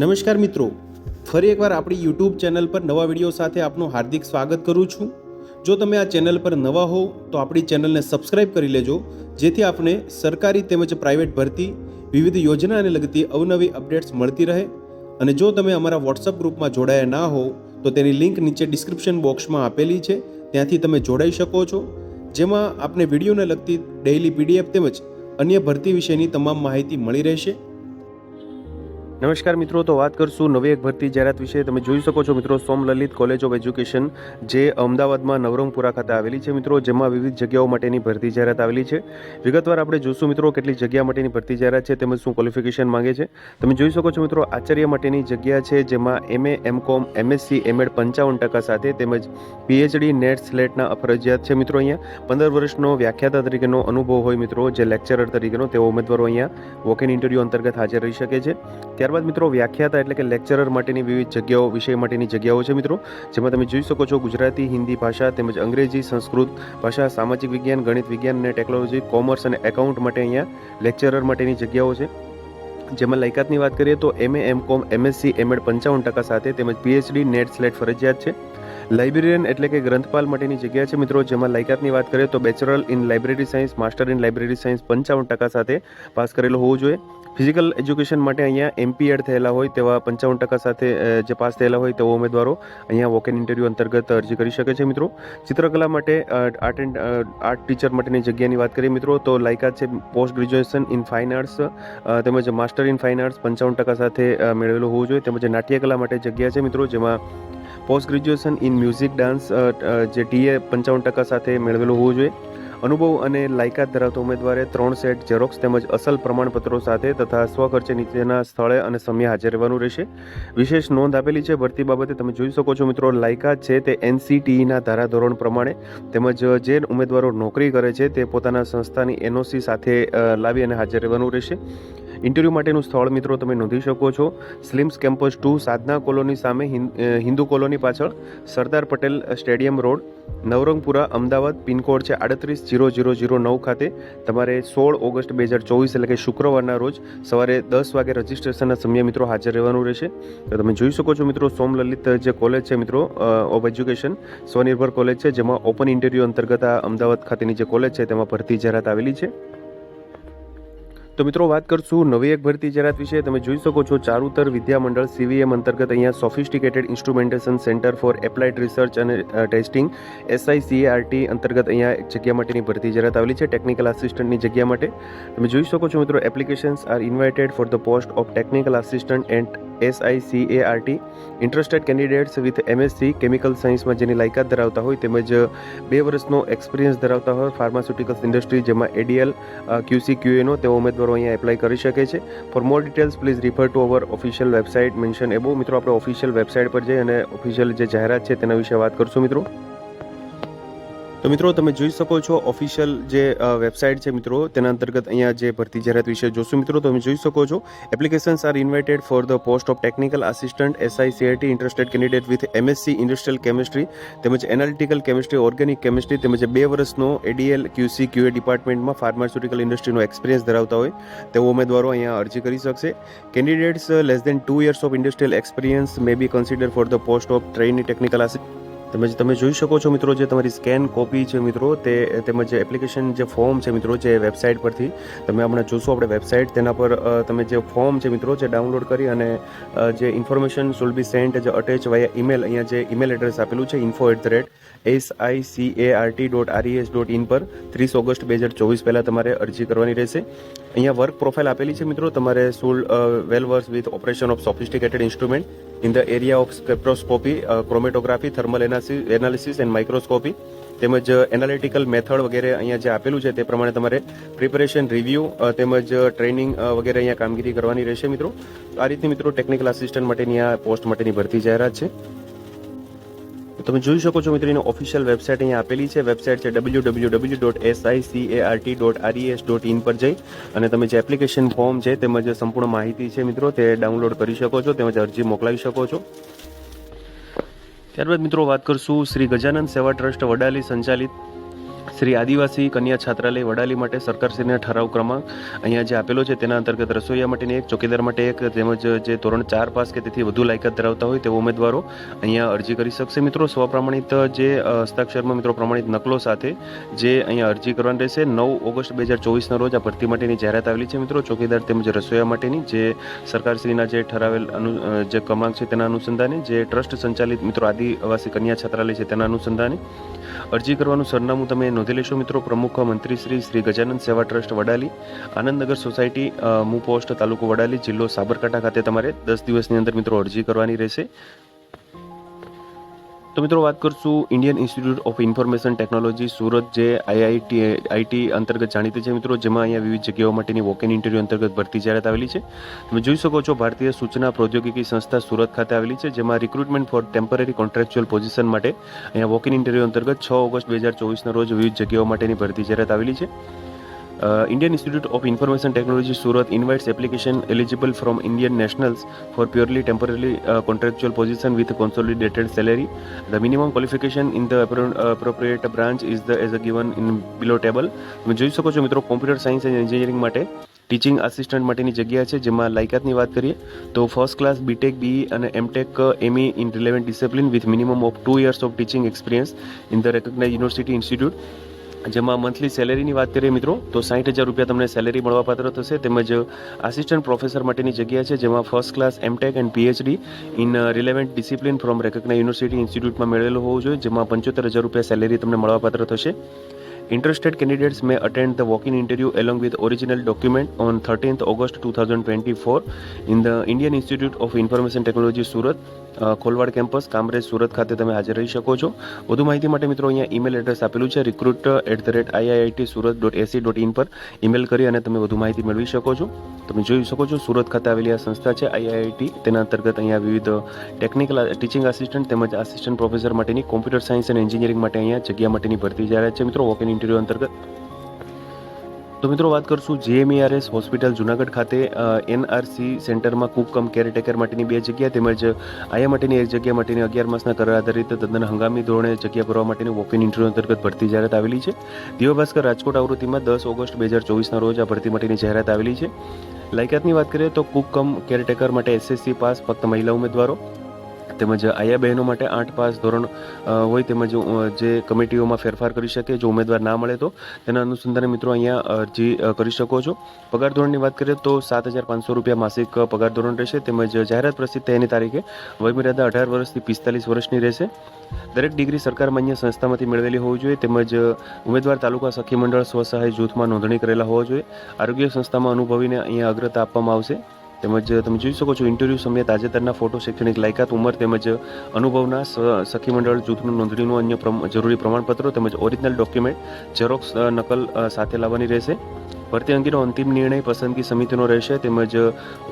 નમસ્કાર મિત્રો, ફરી એકવાર આપણી યુટ્યુબ ચેનલ પર નવા વિડીયો સાથે આપનું હાર્દિક સ્વાગત કરું છું। જો તમે આ ચેનલ પર નવા હો તો આપણી ચેનલને સબસ્ક્રાઇબ કરી લેજો, જેથી આપને સરકારી તેમજ પ્રાઇવેટ ભરતી વિવિધ યોજનાને લગતી અવનવી અપડેટ્સ મળતી રહે। અને જો તમે અમારા વોટ્સઅપ ગ્રુપમાં જોડાયા ના હો તો તેની લિંક નીચે ડિસ્ક્રિપ્શન બોક્સમાં આપેલી છે, ત્યાંથી તમે જોડાઈ શકો છો, જેમાં આપને વિડીયોને લગતી ડેઇલી પીડીએફ તેમજ અન્ય ભરતી વિશેની તમામ માહિતી મળી રહેશે। નમસ્કાર મિત્રો, તો વાત કરશું નવી એક ભરતી જાહેરાત વિશે। તમે જોઈ શકો છો મિત્રો, સોમલલિત કોલેજ ઓફ એજ્યુકેશન જે અમદાવાદમાં નવરંગપુરા ખાતે આવેલી છે મિત્રો, જેમાં વિવિધ જગ્યાઓ માટેની ભરતી જાહેરાત આવેલી છે। વિગતવાર આપણે જોશું મિત્રો કેટલી જગ્યા માટેની ભરતી જાહેરાત છે તેમજ શું ક્વોલિફિકેશન માંગે છે। તમે જોઈ શકો છો મિત્રો, આચાર્ય માટેની જગ્યા છે, જેમાં MA M.Com MSc M.Ed 55% સાથે તેમજ PhD નેટ સ્લેટના ફરજિયાત છે મિત્રો। અહીંયા 15 વર્ષનો વ્યાખ્યાતા તરીકેનો અનુભવ હોય મિત્રો, જે લેક્ચરર તરીકેનો, તેઓ ઉમેદવારો અહીંયા વોક ઇન ઇન્ટરવ્યૂ અંતર્ગત હાજર રહી શકે છે। ત્યારબાદ મિત્રો વ્યાખ્યાતા એટલે કે લેક્ચરર માટેની વિવિધ જગ્યાઓ, વિષય માટેની જગ્યાઓ છે મિત્રો, જેમાં તમે જોઈ શકો છો ગુજરાતી, હિન્દી ભાષા તેમજ અંગ્રેજી, સંસ્કૃત ભાષા, સામાજિક વિજ્ઞાન, ગણિત વિજ્ઞાન અને ટેકનોલોજી, કોમર્સ અને એકાઉન્ટ માટે અહીંયા લેક્ચરર માટેની જગ્યાઓ છે। જેમાં લાયકાતની વાત કરીએ તો MA M.Com MSc M.Ed 55% સાથે તેમજ PhD નેટ સ્લેટ ફરજિયાત છે। લાઇબ્રેરિયન એટલે કે ગ્રંથપાલ માટેની જગ્યા છે મિત્રો, જેમાં લાયકાતની વાત કરીએ તો bachelor in library science, master in library science 55% સાથે પાસ કરેલો હોવો જોઈએ। ફિઝિકલ એજ્યુકેશન માટે અહીંયા MP.Ed થયેલા હોય તેવા 55% સાથે જે પાસ થયેલા હોય તેવા ઉમેદવારો અહીંયા વોક ઇન ઇન્ટરવ્યૂ અંતર્ગત અરજી કરી શકે છે મિત્રો। ચિત્રકલા માટે આર્ટ ટીચર માટેની જગ્યાની વાત કરીએ મિત્રો, તો લાયકાત છે post graduation in fine arts તેમજ માસ્ટર ઇન ફાઇન આર્ટ્સ 55% સાથે મેળવેલું હોવું જોઈએ। તેમજ નાટ્યકલા માટે જગ્યા છે મિત્રો, જેમાં post graduation in music dance જે TA 55% સાથે મેળવેલું હોવું જોઈએ। અનુભવ અને લાયકાત ધરાવતા ઉમેદવારે 3 સેટ ઝેરોક્સ તેમજ અસલ પ્રમાણપત્રો સાથે તથા સ્વખર્ચે નીચેના સ્થળે અને સમયે હાજર રહેવાનું રહેશે। વિશેષ નોંધ આપેલી છે ભરતી બાબતે, તમે જોઈ શકો છો મિત્રો, લાયકાત છે તે NCTEના ધારાધોરણ પ્રમાણે તેમજ જે ઉમેદવારો નોકરી કરે છે તે પોતાના સંસ્થાની NOC સાથે લાવી અને હાજર રહેવાનું રહેશે। ઇન્ટરવ્યૂ માટેનું સ્થળ મિત્રો તમે નોંધી શકો છો, સ્લિમ્સ કેમ્પસ 2 સાધના કોલોની સામે, હિન્દુ કોલોની પાછળ, Sardar Patel stadium road, Navrangpura, Ahmedabad. Pincode છે 380009 ખાતે। તમારે 16 ઓગસ્ટ 2024 એટલે કે શુક્રવારના રોજ સવારે 10 વાગે રજીસ્ટ્રેશનના સમયે મિત્રો હાજર રહેવાનું રહેશે। તો તમે જોઈ શકો છો મિત્રો, સોમલલિત જે કોલેજ છે મિત્રો ઓફ એજ્યુકેશન, સ્વનિર્ભર કોલેજ છે, જેમાં ઓપન ઇન્ટરવ્યૂ અંતર્ગત આ અમદાવાદ ખાતેની જે કોલેજ છે તેમાં ભરતી જાહેરાત આવેલી છે। તો મિત્રો વાત કરશું નવી એક ભરતી જાહેરાત વિશે। તમે જોઈ શકો છો, ચારુતર વિદ્યા મંડળ CVM અંતર્ગત અહીંયા sophisticated instrumentation centre for applied research અને ટેસ્ટિંગ SICART અંતર્ગત અહીંયા એક જગ્યા માટેની ભરતી જાહેરાત આવેલી છે, ટેકનિકલ આસિસ્ટન્ટની જગ્યા માટે। તમે જોઈ શકો છો મિત્રો, applications are invited for the post of technical assistant and SICART interested candidates with MSc chemical સાયન્સમાં જેની લાયકાત ધરાવતા હોય તેમજ 2 વર્ષનો એક્સપિરિયન્સ ધરાવતા હોય ફાર્માસ્યુટિકલ્સ ઇન્ડસ્ટ્રી, જેમાં ADL QC QA નો, તેઓ ઉમેદવારો અહીંયા એપ્લાય કરી શકે છે। For more details please refer to our official website mention above. મિત્રો આપણે ઓફિશિયલ વેબસાઇટ પર જઈ અને ઓફિશિયલ જે જાહેરાત છે તેના વિશે વાત કરશું મિત્રો। તો મિત્રો તમે જોઈ શકો છો, ઓફિશિયલ જે વેબસાઇટ છે મિત્રો તેના અંતર્ગત અહીંયા જે ભરતી જાહેરાત વિશે જોશું મિત્રો, તમે જોઈ શકો છો, applications are invited for the post of technical assistant SICART interested candidate with MSc industrial chemistry તેમજ એનાલિટિકલ કેમિસ્ટ્રી, ઓર્ગેનિક કેમિસ્ટ્રી તેમજ 2 વર્ષનો ADL QC QA ડિપાર્ટમેન્ટમાં ફાર્માસ્યુટિકલ ઇન્ડસ્ટ્રીનો એક્સપિરિયન્સ ધરાવતા હોય તેઓ ઉમેદવારો અહીંયા અરજી કરી શકશે। Candidates less than 2 years of industrial experience may be consider for the post of trainee technical assistant. તમે જોઈ શકો છો મિત્રો, જે તમારી સ્કેન કોપી છે મિત્રો તે તેમજ એપ્લિકેશન જે ફોર્મ છે મિત્રો, જે વેબસાઇટ પરથી તમે હમણાં જોશો આપણે વેબસાઇટ, તેના પર તમે જે ફોર્મ છે મિત્રો જે ડાઉનલોડ કરી અને જે ઇન્ફોર્મેશન શુલ બી સેન્ટ જે અટેચ વાયા ઈમેલ, અહીંયા જે ઈમેલ એડ્રેસ આપેલું છે info@sicart.res.in પર 30 ઓગસ્ટ 2024 પહેલાં તમારે અરજી કરવાની રહેશે। અહીંયા વર્ક પ્રોફાઇલ આપેલી છે મિત્રો, તમારે should well versed with operation of sophisticated instrument in the area of spectroscopy, chromatography, thermal analysis and microscopy તેમજ એનાલિટિકલ મેથડ વગેરે અહીંયા જે આપેલું છે તે પ્રમાણે તમારે પ્રિપેરેશન, રિવ્યૂ તેમજ ટ્રેનિંગ વગેરે અહીંયા કામગીરી કરવાની રહેશે મિત્રો। આ રીતની મિત્રો ટેકનિકલ આસિસ્ટન્ટ માટેની આ પોસ્ટ માટેની ભરતી જાહેરાત છે। તમે જોઈ શકો છો મિત્રો, એની ઓફિશિયલ વેબસાઇટ અહીંયા આપેલી છે, વેબસાઇટ છે www.sicart.res.in પર જઈ અને તમે જે એપ્લિકેશન ફોર્મ છે તેમજ સંપૂર્ણ માહિતી છે મિત્રો તે ડાઉનલોડ કરી શકો છો તેમજ અરજી મોકલાવી શકો છો। ત્યારબાદ મિત્રો વાત કરશું શ્રી ગજાનંદ સેવા ટ્રસ્ટ વડાલી સંચાલિત શ્રી આદિવાસી કન્યા છાત્રાલય વડાલી માટે સરકારશ્રીના ઠરાવ ક્રમાંક અહીંયા જે આપેલો છે તેના અંતર્ગત રસોઈયા માટેની એક, ચોકીદાર માટે એક, તેમજ જે ધોરણ 4 પાસ કે તેથી વધુ લાયકાત ધરાવતા હોય તેવા ઉમેદવારો અહીંયા અરજી કરી શકશે. મિત્રો સ્વપ્રમાણિત જે હસ્તાક્ષરમાં મિત્રો પ્રમાણિત નકલો સાથે જે અહીંયા અરજી કરવાની રહેશે. 9 ઓગસ્ટ 2024ના રોજ આ ભરતી માટેની જાહેરાત આવેલી છે મિત્રો, ચોકીદાર તેમજ રસોઈયા માટેની, જે સરકારશ્રીના જે ઠરાવેલ જે ક્રમાંક છે તેના અનુસંધાને, જે ટ્રસ્ટ સંચાલિત મિત્રો આદિવાસી કન્યા છાત્રાલય છે તેના અનુસંધાને અરજી કરવાનું સરનામું તમે નોંધી લેશો મિત્રો. પ્રમુખ મંત્રી શ્રી ગજાનંદ સેવા ટ્રસ્ટ વડાલી, આનંદનગર સોસાયટી, મુ પોસ્ટ, તાલુકો વડાલી, જિલ્લો સાબરકાંઠા ખાતે તમારે 10 દિવસની અંદર મિત્રો અરજી કરવાની રહેશે. તો મિત્રો વાત કરશું Indian institute of information technology Surat, જે આઈટી અંતર્ગત જાણીતી છે મિત્રો, જેમાં અહીંયા વિવિધ જગ્યાઓ માટેની વોક ઇન ઇન્ટરવ્યૂ અંતર્ગત ભરતી જાહેરાત આવેલી છે. તમે જોઈ શકો છો ભારતીય સૂચના પ્રૌદ્યોગિકી સંસ્થા સુરત ખાતે આવેલી છે, જેમાં recruitment for temporary contractual position માટે અહીંયા વોક ઇન ઇન્ટરવ્યૂ અંતર્ગત 6 ઓગસ્ટ 2024ના રોજ વિવિધ જગ્યાઓ માટેની ભરતી જાહેરાત આવેલી છે. Indian Institute of Information Technology Surat invites application eligible from Indian nationals for purely temporarily contractual position with consolidated salary. The minimum qualification in the appropriate branch is as given in below table. તમે જોઈ શકો છો મિત્રો, computer science and engineering માટે teaching assistant માટેની જગ્યા છે, જેમાં લાયકાતની વાત કરીએ તો ફર્સ્ટ ક્લાસ બીટેક, બીઈ અને MTech ME in relevant discipline with minimum of 2 years of teaching experience in the recognize university institute. જેમાં મંથલી સેલેરીની વાત કરીએ મિત્રો તો 60,000 રૂપિયા તમને સેલેરી મળવાપાત્ર થશે. તેમજ આસિસ્ટન્ટ પ્રોફેસર માટેની જગ્યા છે, જેમાં first class MTech and PhD in relevant discipline from recognize university ઇન્સ્ટિટ્યૂટમાં મેળવેલો હોવો જોઈએ, જેમાં 75,000 રૂપિયા સેલેરી તમને મળવાપાત્ર થશે. Interested candidates may attend the walk-in interview along with original document on 13th August 2024 in the Indian Institute of Information Technology Surat, Kholvad campus, Kamrej, Surat ખાતે તમે હાજર રહી શકો છો. વધુ માહિતી માટે મિત્રો અહીંયા ઈમેલ એડ્રેસ આપેલું છે recruit@iitsurat.ac.in પર ઈમેલ કરી અને તમે વધુ માહિતી મેળવી શકો છો. તમે જોઈ શકો છો સુરત ખાતે આવેલી આ સંસ્થા છે આઈઆઈટી, તેના અંતર્ગત અહીંયા વિવિધ ટેકનિકલ ટીચિંગ આસિસ્ટન્ટ તેમજ આસિસ્ટન્ટ પ્રોફેસર માટેની કોમ્પ્યુટર સાયન્સ અને એન્જિનિયરિંગ માટે અહીંયા જગ્યા માટેની ભરતી જાહેરાત છે મિત્રો વોક ઇન ઇન્ટરવ્યૂ અંતર્ગત. તો મિત્રો વાત કરશું GMERS હોસ્પિટલ જુનાગઢ ખાતે NRC સેન્ટરમાં કુક કમ કેરટેકર માટેની 2 જગ્યા તેમજ આયા માટેની 1 જગ્યા માટેની 11 માસના કરાર આધારિત તદ્દન હંગામી ધોરણે જગ્યા ભરવા માટેની વોક ઇન ઇન્ટરવ્યૂ અંતર્ગત ભરતી જાહેરાત આવેલી છે. દિવ્યભાસ્કર રાજકોટ આવૃત્તિમાં 10 ઓગસ્ટ 2024ના રોજ આ ભરતી માટેની જાહેરાત આવેલી છે. લાયકાતની વાત કરીએ તો કુક કમ કેરટેકર માટે SSC પાસ ફક્ત મહિલા ઉમેદવારો, તેમજ આયા બહેનો માટે 8 પાસ ધોરણ હોય, તેમજ જે કમિટીઓમાં ફેરફાર કરી શકે. જો ઉમેદવાર ના મળે તો તેના અનુસંધાને મિત્રો અહીંયા અરજી કરી શકો છો. પગાર ધોરણની વાત કરીએ તો 7,500 રૂપિયા માસિક પગાર ધોરણ રહેશે. તેમજ જાહેરાત પ્રસિદ્ધ થયાની તારીખે વયમર્યાદા 18 વર્ષથી 45 વર્ષની રહેશે. દરેક ડિગ્રી સરકાર માન્ય સંસ્થામાંથી મેળવેલી હોવી જોઈએ. તેમજ ઉમેદવાર તાલુકા સખી મંડળ સ્વસહાય જૂથમાં નોંધણી કરેલા હોવા જોઈએ. આરોગ્ય સંસ્થામાં અનુભવીને અહીંયા અગ્રતા આપવામાં આવશે. તેમજ તમે જોઈ શકો છો ઇન્ટરવ્યૂ સમયે તાજેતરના ફોટો, શૈક્ષણિક લાયકાત, ઉંમર તેમજ અનુભવના સખી મંડળ જૂથનું નોંધણીનું અન્ય જરૂરી પ્રમાણપત્રો તેમજ ઓરિજિનલ ડોક્યુમેન્ટ ઝેરોક્સ નકલ સાથે લાવવાની રહેશે. ભરતી અંગેનો અંતિમ નિર્ણય પસંદગી સમિતિનો રહેશે. તેમજ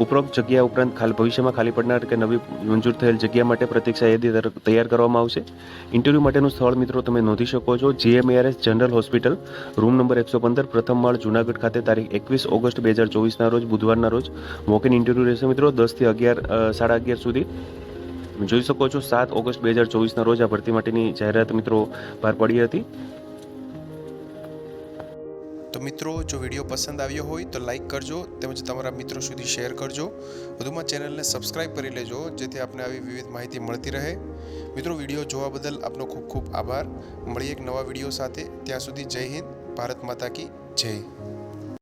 ઉપરોક્ત જગ્યા ઉપરાંત ભવિષ્યમાં ખાલી પડનાર કે નવી મંજૂર થયેલ જગ્યા માટે પ્રતીક્ષા યાદી તૈયાર કરવામાં આવશે. ઇન્ટરવ્યૂ માટેનું સ્થળ મિત્રો તમે નોંધી શકો છો GMERS general hospital, room number 115, પ્રથમ માળ, જુનાગઢ ખાતે તારીખ 21 ઓગસ્ટ 2024ના રોજ બુધવારના રોજ વોક ઇન ઇન્ટરવ્યૂ રહેશે મિત્રો 10 થી 11 સુધી. જોઈ શકો છો 7 ઓગસ્ટ 2024ના રોજ આ ભરતી માટેની જાહેરાત મિત્રો બહાર પડી હતી. તો મિત્રો જો વિડીયો પસંદ આવ્યો હોય તો લાઇક કરજો, તેમજ તમારા મિત્રો સુધી શેર કરજો. વધુમાં ચેનલને સબસ્ક્રાઇબ કરી લેજો, જેથી આપને આવી વિવિધ માહિતી મળતી રહે. મિત્રો વિડીયો જોવા બદલ આપનો ખૂબ ખૂબ આભાર. મળીએ એક નવા વિડીયો સાથે. ત્યાં સુધી જય હિન્દ, ભારત માતા કી જય.